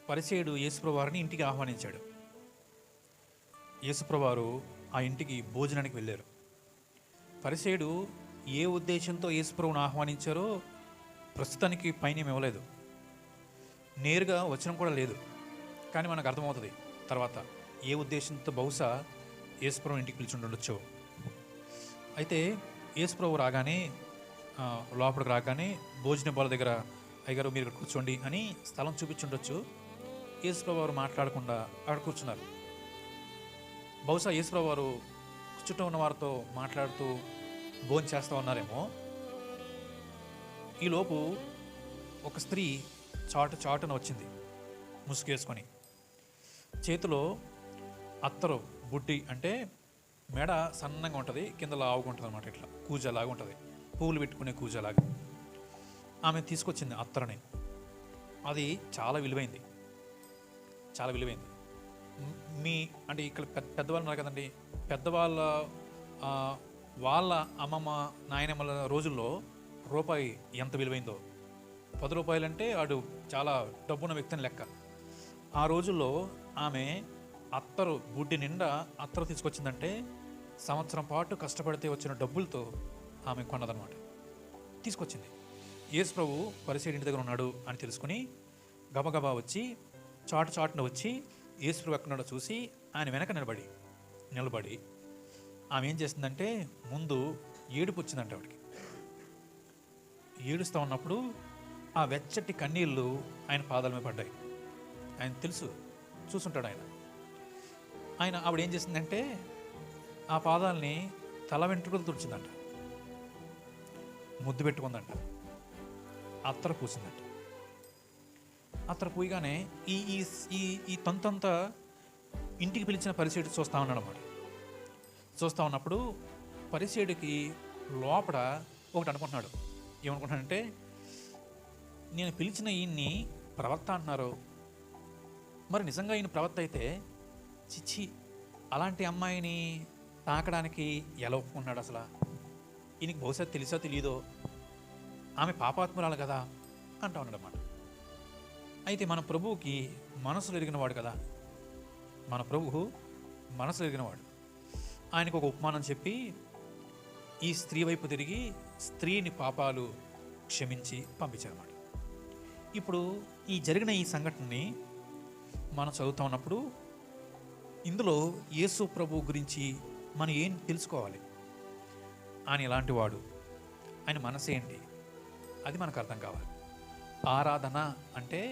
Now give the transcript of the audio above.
పరిసయ్యుడు యేసుప్రభువారిని ఇంటికి ఆహ్వానించాడు. యేసుప్రభువారు ఆ ఇంటికి భోజనానికి వెళ్ళారు. పరిసయ్యుడు ఏ ఉద్దేశంతో యేసుప్రభువును ఆహ్వానించారో ప్రస్తుతానికి పైన ఇవ్వలేదు, నేరుగా వచనం కూడా లేదు. కానీ మనకు అర్థమవుతుంది తర్వాత ఏ ఉద్దేశంతో బహుశా యేసుప్రభు ఇంటికి పిలిచి ఉండొచ్చు. అయితే యేసుప్రభు రాగానే లోపలికి రాగానే భోజన బాల దగ్గర అయ్యగారు మీరు ఇక్కడ కూర్చోండి అని స్థలం చూపించుండొచ్చు. యేసుప్రభు వారు మాట్లాడకుండా అక్కడ కూర్చున్నారు. బహుశా యేసుప్రభు వారు చుట్టూ ఉన్న వారితో మాట్లాడుతూ భోజనం చేస్తూ ఉన్నారేమో. ఈలోపు ఒక స్త్రీ చాటున వచ్చింది ముసుగేసుకొని. చేతిలో అత్తరు బుడ్డి, అంటే మెడ సన్నంగా ఉంటుంది, కింద లావుగా ఉంటుంది అనమాట, ఇట్లా కూజలాగా ఉంటుంది, పువ్వులు పెట్టుకునే కూజలాగా. ఆమె తీసుకొచ్చింది అత్తరని. అది చాలా విలువైంది, చాలా విలువైంది. అంటే ఇక్కడ పెద్దవాళ్ళు ఉన్నారు కదండి, పెద్దవాళ్ళ వాళ్ళ అమ్మమ్మ నాయనమ్మల రోజుల్లో రూపాయి ఎంత విలువైందో. 10 రూపాయలు అంటే వాడు చాలా డబ్బున్న వ్యక్తిని లెక్క. ఆ రోజుల్లో ఆమె అత్తరు బుడ్డి నిండా అత్తరు తీసుకొచ్చిందంటే సంవత్సరం పాటు కష్టపడితే వచ్చిన డబ్బులతో ఆమె కొన్నదనమాట. తీసుకొచ్చింది. యేసు ప్రభు పరిసయ్యుడి ఇంటి దగ్గర ఉన్నాడు అని తెలుసుకుని గబగబా వచ్చి చాటున వచ్చి యేసు ప్రభు ఎక్కడున్నాడో చూసి ఆయన వెనక నిలబడి ఆమె ఏం చేస్తుందంటే ముందు ఏడుపు వచ్చిందంటే ఆవిడకి. ఏడుస్తూ ఉన్నప్పుడు ఆ వెచ్చటి కన్నీళ్ళు ఆయన పాదాల మీద పడ్డాయి. ఆయన తెలుసు, చూసుంటాడు ఆయన. ఆవిడ ఏం చేసిందంటే ఆ పాదాలని తల వెంట్రుకలు తుడిచిందంట, ముద్దు పెట్టుకుందంట, అత్తర పూసిందంట. అత్తర పూయగానే ఈ ఈ ఈ తంతంతా ఇంటికి పిలిచిన పరిసయ్యుడు చూస్తూ ఉన్నాడు అన్నమాట. చూస్తూ ఉన్నప్పుడు పరిసయ్యుడికి లోపల ఒకటి అనుకుంటున్నాడు. ఏమనుకుంటున్నాడంటే, నేను పిలిచిన ఈయన్ని ప్రవక్త అంటున్నారు, మరి నిజంగా ఈయన ప్రవక్త అయితే చిచ్చి అలాంటి అమ్మాయిని తాకడానికి ఎలా ఒప్పుకున్నాడు అసలు? ఈయనకి బహుశా తెలుసో తెలియదో, ఆమె పాపాత్మురాలు కదా అంటా ఉన్నాడు అన్నమాట. అయితే మన ప్రభువుకి మనసులు ఎరిగినవాడు కదా, మన ప్రభువు మనసులు ఎరిగినవాడు. ఆయనకు ఒక ఉపమానం చెప్పి ఈ స్త్రీ వైపు తిరిగి స్త్రీని పాపాలు క్షమించి పంపించారన్నమాట. ఇప్పుడు ఈ జరిగిన ఈ సంఘటనని మనం చదువుతూ ఉన్నప్పుడు ఇందులో యేసు ప్రభు గురించి మనం ఏం తెలుసుకోవాలి? ఆయన ఎలాంటి వాడు, ఆయన మనసు ఏంటి, అది మనకు అర్థం కావాలి. ఆరాధన అంటే